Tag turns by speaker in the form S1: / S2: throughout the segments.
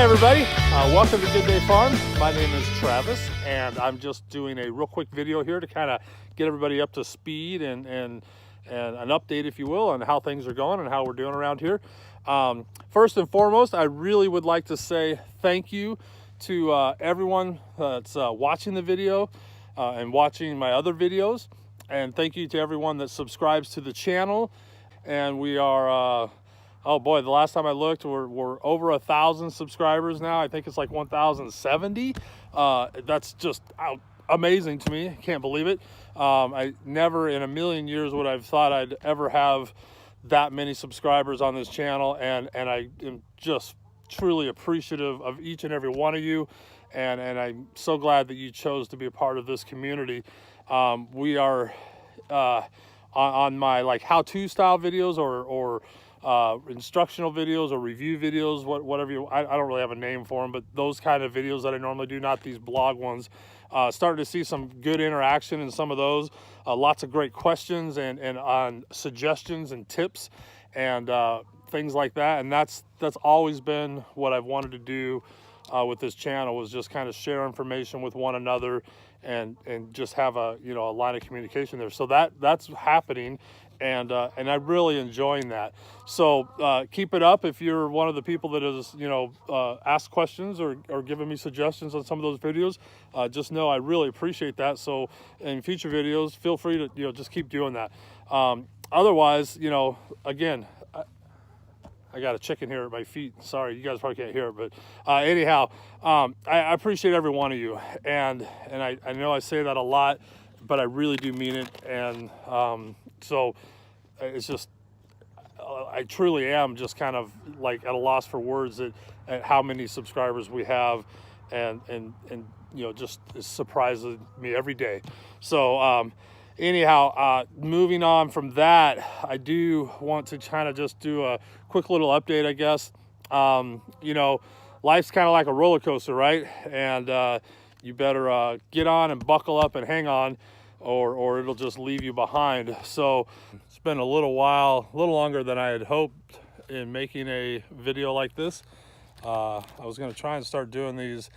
S1: Hi everybody, welcome to Good Day Farm. My name is Travis and I'm just doing a real quick video here to kind of get everybody up to speed and an update, if you will, on how things are going and how we're doing around here. First and foremost, I really would like to say thank you to everyone that's watching the video and watching my other videos, and thank you to everyone that subscribes to the channel. And we are oh boy, the last time I looked, we're over 1,000 subscribers now. I think it's like 1,070. That's just amazing to me. I can't believe it. I never in a million years would have thought I'd ever have that many subscribers on this channel, and I am just truly appreciative of each and every one of you, and I'm so glad that you chose to be a part of this community. We are on my like how-to style videos or instructional videos or review videos, whatever you, I don't really have a name for them, but those kind of videos that I normally do, not these blog ones. Starting to see some good interaction in some of those, lots of great questions and on suggestions and tips and things like that. And that's always been what I've wanted to do with this channel, was just kind of share information with one another and just have a a line of communication there. So that's happening, and I'm really enjoying that. So keep it up. If you're one of the people that is asked questions or giving me suggestions on some of those videos, just know I really appreciate that. So in future videos, feel free to just keep doing that. Otherwise, again, I got a chicken here at my feet. Sorry, you guys probably can't hear it, but anyhow, I appreciate every one of you, and I know I say that a lot, but I really do mean it. And so it's just, I truly am just kind of like at a loss for words at how many subscribers we have, and just it surprises me every day. So anyhow, moving on from that, I do want to kind of just do a quick little update, I guess. Life's kind of like a roller coaster, right? And you better get on and buckle up and hang on, or it'll just leave you behind. So it's been a little while, a little longer than I had hoped in making a video like this. I was going to try and start doing these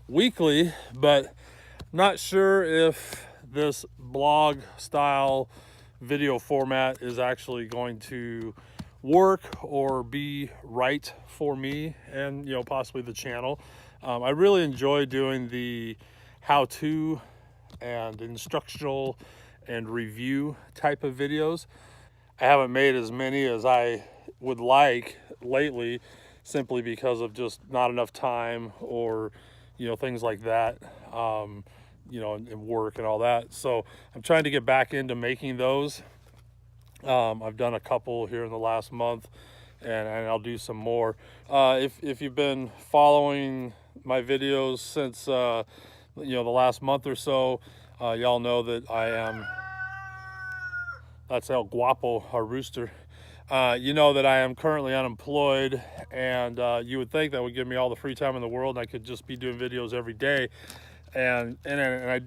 S1: weekly, but not sure if this blog style video format is actually going to work or be right for me and possibly the channel. I really enjoy doing the how-to and instructional and review type of videos. I haven't made as many as I would like lately, simply because of just not enough time or things like that, and work and all that. So I'm trying to get back into making those. I've done a couple here in the last month, and I'll do some more. If you've been following my videos since the last month or so, y'all know that I am, that's El Guapo, our rooster. That I am currently unemployed, and you would think that would give me all the free time in the world and I could just be doing videos every day, and I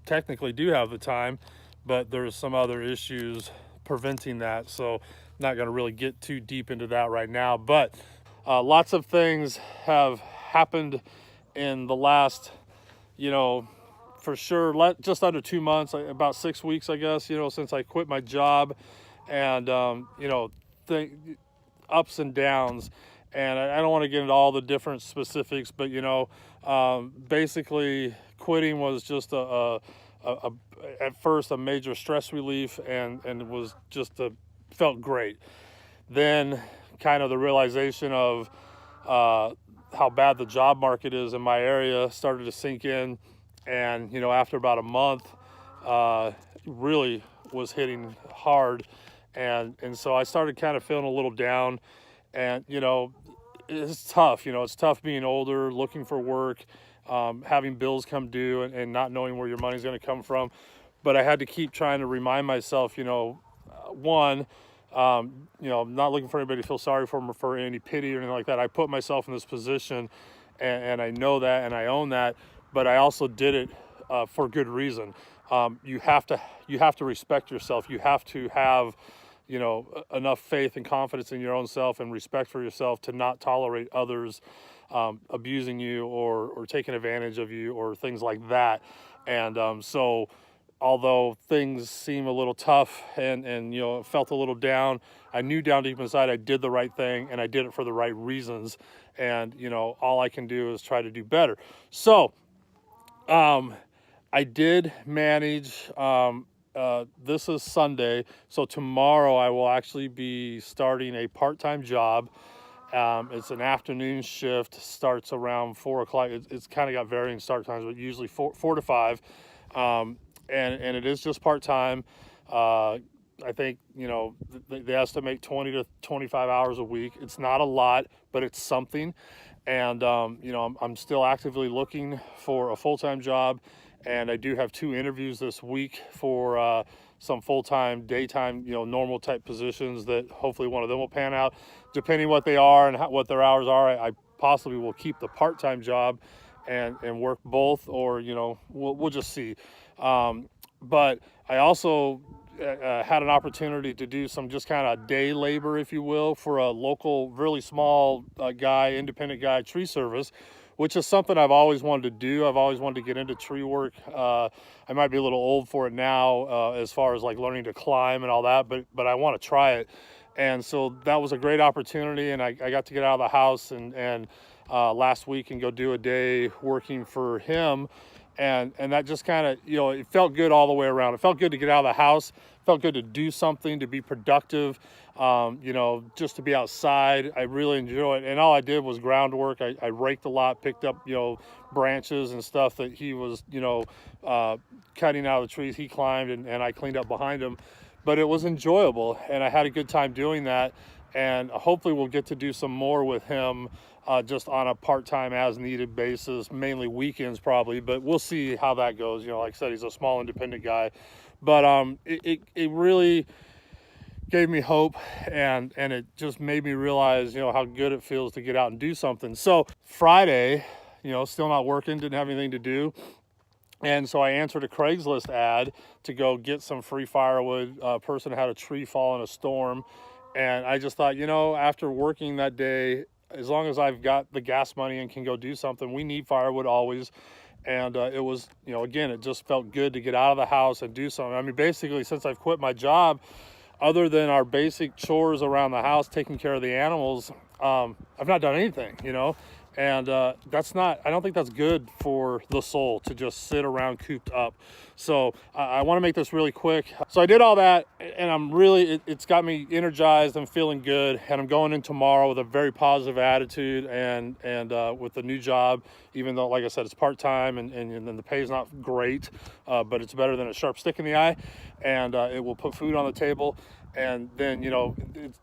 S1: technically do have the time, but there's some other issues preventing that, so I'm not going to really get too deep into that right now. But lots of things have happened in the last for sure just under 2 months, about 6 weeks, I guess, since I quit my job, and ups and downs, and I don't want to get into all the different specifics, but basically quitting was just at first a major stress relief, and it was just felt great. Then kind of the realization of how bad the job market is in my area started to sink in, and after about a month, really was hitting hard, and so I started kind of feeling a little down, and it's tough. It's tough being older, looking for work, having bills come due, and not knowing where your money's going to come from. But I had to keep trying to remind myself, one, not looking for anybody to feel sorry for me, for any pity or anything like that. I put myself in this position, and I know that, and I own that, but I also did it for good reason. You have to respect yourself. You have to have you know, enough faith and confidence in your own self and respect for yourself to not tolerate others abusing you or taking advantage of you or things like that. And so although things seem a little tough and you know, felt a little down, I knew down deep inside I did the right thing and I did it for the right reasons. And, you know, all I can do is try to do better. So I did manage, this is Sunday, so tomorrow I will actually be starting a part-time job. It's an afternoon shift, starts around 4 o'clock. It's kind of got varying start times, but usually 4 to 5. And it is just part-time. I think, you know, they estimate 20 to 25 hours a week. It's not a lot, but it's something. And, you know, I'm still actively looking for a full-time job. And I do have 2 interviews this week for some full-time, daytime, you know, normal type positions that hopefully one of them will pan out. Depending what they are and what their hours are, I possibly will keep the part-time job and work both, or, you know, we'll just see. But I also had an opportunity to do some just kind of day labor, if you will, for a local, really small independent guy tree service, which is something I've always wanted to do. I've always wanted to get into tree work. I might be a little old for it now as far as like learning to climb and all that, but I want to try it. And so that was a great opportunity, and I got to get out of the house and last week and go do a day working for him. And that just kind of, you know, it felt good all the way around. It felt good to get out of the house. It felt good to do something, to be productive, you know, just to be outside. I really enjoyed it. And all I did was groundwork. I raked a lot, picked up, you know, branches and stuff that he was, you know, cutting out of the trees. He climbed and I cleaned up behind him. But it was enjoyable, and I had a good time doing that. And hopefully we'll get to do some more with him just on a part-time as needed basis, mainly weekends probably, but we'll see how that goes. You know, like I said, he's a small independent guy, but it really gave me hope, and it just made me realize, you know, how good it feels to get out and do something. So Friday, you know, still not working, didn't have anything to do. And so I answered a Craigslist ad to go get some free firewood. A person had a tree fall in a storm. And I just thought, you know, after working that day, as long as I've got the gas money and can go do something, we need firewood always. And it was, you know, again, it just felt good to get out of the house and do something. I mean, basically, since I've quit my job, other than our basic chores around the house, taking care of the animals, I've not done anything, you know. And that's not, I don't think that's good for the soul to just sit around cooped up. So I want to make this really quick. So I did all that, and I'm really, it's got me energized and feeling good. And I'm going in tomorrow with a very positive attitude and with the new job, even though, like I said, it's part-time and then the pay is not great, but it's better than a sharp stick in the eye. And it will put food on the table. And then, you know,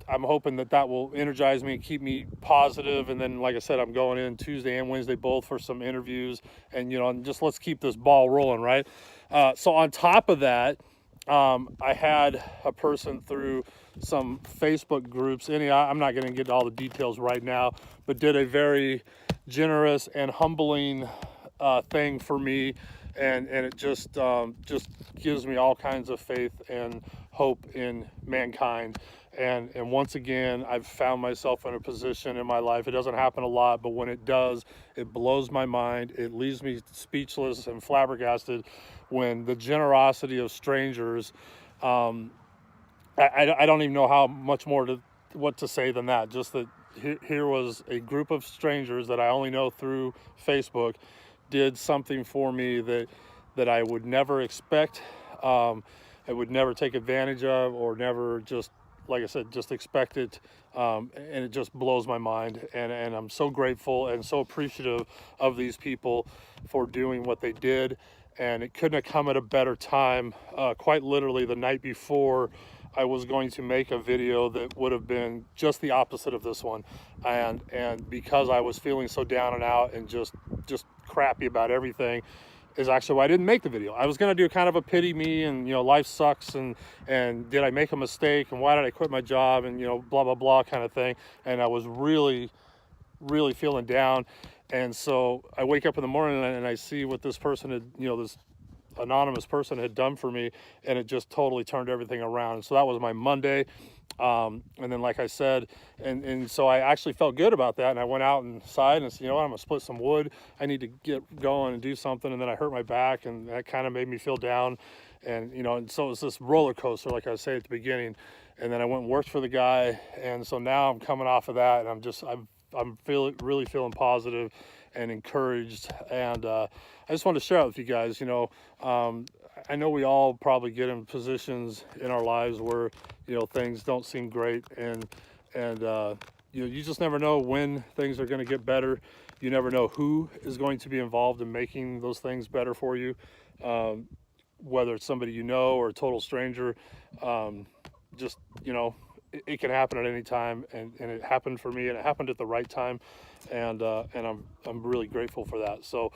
S1: I'm hoping that will energize me and keep me positive. And then, like I said, I'm going in Tuesday and Wednesday both for some interviews. And, you know, just let's keep this ball rolling, right? So on top of that, I had a person through some Facebook groups. I'm not going to get all the details right now, but did a very generous and humbling thing for me. And it just gives me all kinds of faith and hope in mankind. And once again, I've found myself in a position in my life. It doesn't happen a lot, but when it does, it blows my mind. It leaves me speechless and flabbergasted when the generosity of strangers, I don't even know how much more what to say than that. Just that here was a group of strangers that I only know through Facebook did something for me that I would never expect. I would never take advantage of, or never just, like I said, just expect it. And it just blows my mind. And I'm so grateful and so appreciative of these people for doing what they did. And it couldn't have come at a better time. Quite literally the night before, I was going to make a video that would have been just the opposite of this one. And because I was feeling so down and out and just crappy about everything, is actually why I didn't make the video. I was going to do kind of a pity me and, you know, life sucks and did I make a mistake and why did I quit my job and, you know, blah, blah, blah kind of thing. And I was really, really feeling down. And so I wake up in the morning and I see what this person had, you know, anonymous person had done for me, and it just totally turned everything around. And so that was my Monday. And then, like I said, and so I actually felt good about that, and I went out inside and said, you know what, I'm gonna split some wood. I need to get going and do something. And then I hurt my back, and that kind of made me feel down. And and so it was this roller coaster, like I was saying at the beginning. And then I went and worked for the guy, and so now I'm coming off of that, and I'm really feeling positive and encouraged. And I just wanted to share it with you guys. I know we all probably get in positions in our lives where things don't seem great, and you just never know when things are going to get better. You never know who is going to be involved in making those things better for you, whether it's somebody or a total stranger. It can happen at any time, and it happened for me, and it happened at the right time, and I'm really grateful for that. So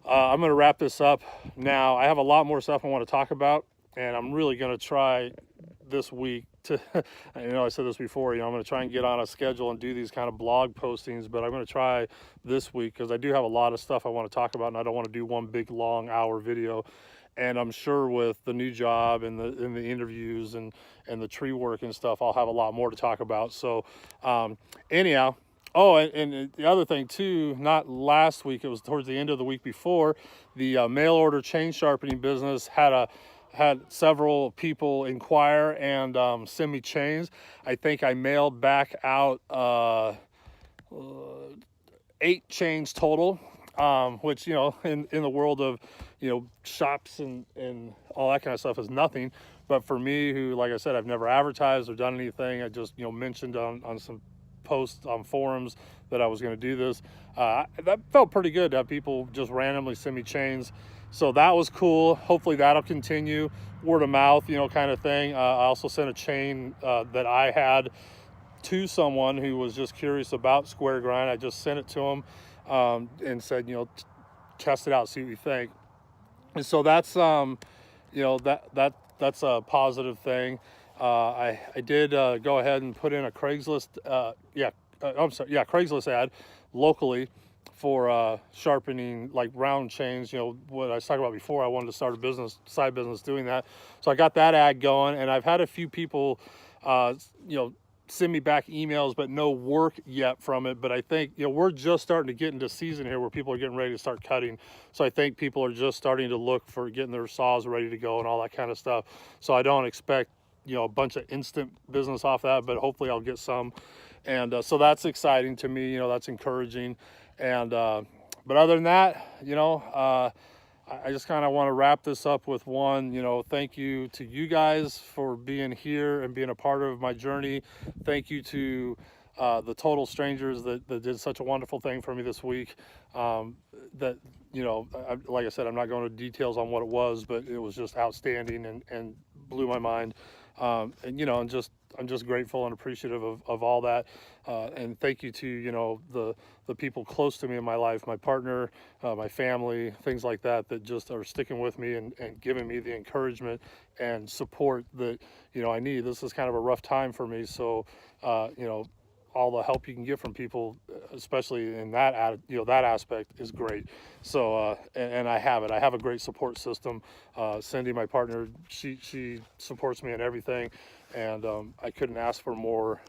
S1: I'm going to wrap this up now. I have a lot more stuff I want to talk about, and I'm really going to try this week to, I said this before, I'm going to try and get on a schedule and do these kind of blog postings, but I'm going to try this week because I do have a lot of stuff I want to talk about, and I don't want to do one big long hour video. And I'm sure with the new job and the interviews and the tree work and stuff, I'll have a lot more to talk about. So anyhow, and the other thing too, not last week, it was towards the end of the week before, the mail order chain sharpening business had several people inquire and send me chains. I think I mailed back out 8 chains total, which in the world of shops and all that kind of stuff is nothing. But for me, who, like I said, I've never advertised or done anything, I just mentioned on some posts on forums that I was going to do this. That felt pretty good to have people just randomly send me chains. So that was cool. Hopefully that'll continue. Word of mouth, kind of thing. I also sent a chain that I had to someone who was just curious about square grind. I just sent it to him and said, test it out, see what you think. And so that's that's a positive thing. I did go ahead and put in a Craigslist Craigslist ad locally for sharpening like round chains. What I was talking about before, I wanted to start a side business doing that. So I got that ad going, and I've had a few people send me back emails, but no work yet from it. But I think we're just starting to get into season here where people are getting ready to start cutting. So I think people are just starting to look for getting their saws ready to go and all that kind of stuff. So I don't expect a bunch of instant business off that, but hopefully I'll get some. And so that's exciting to me. That's encouraging. And but other than that, I just kind of want to wrap this up with one, thank you to you guys for being here and being a part of my journey. Thank you to the total strangers that did such a wonderful thing for me this week. Like I said, I'm not going into details on what it was, but it was just outstanding and blew my mind. I'm just grateful and appreciative of all that. And thank you to, the people close to me in my life, my partner, my family, things like that just are sticking with me and giving me the encouragement and support that, I need. This is kind of a rough time for me. So, all the help you can get from people, especially in that aspect, is great. So and I have it. I have a great support system. Cindy, my partner, she supports me in everything, and I couldn't ask for more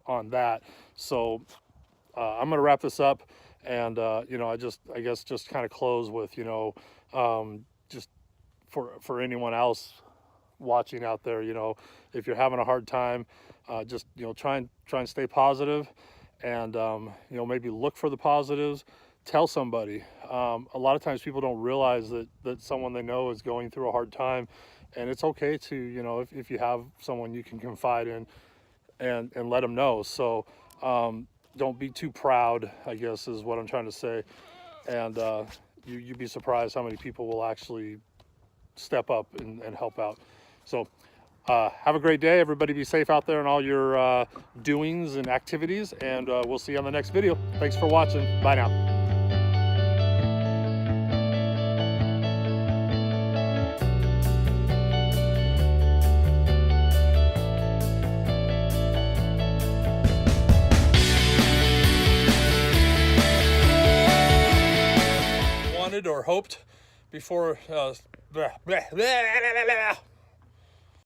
S1: on that. So I'm gonna wrap this up, and I guess just kind of close with just for anyone else watching out there, if you're having a hard time, just try and stay positive, and maybe look for the positives. Tell somebody. A lot of times people don't realize that someone they know is going through a hard time, and it's okay to if you have someone you can confide in and let them know. So don't be too proud, I guess is what I'm trying to say. And you'd be surprised how many people will actually step up and help out. So have a great day. Everybody be safe out there in all your doings and activities, and we'll see you on the next video. Thanks for watching. Bye now. Wanted or hoped before blah, blah, blah, blah, blah, blah.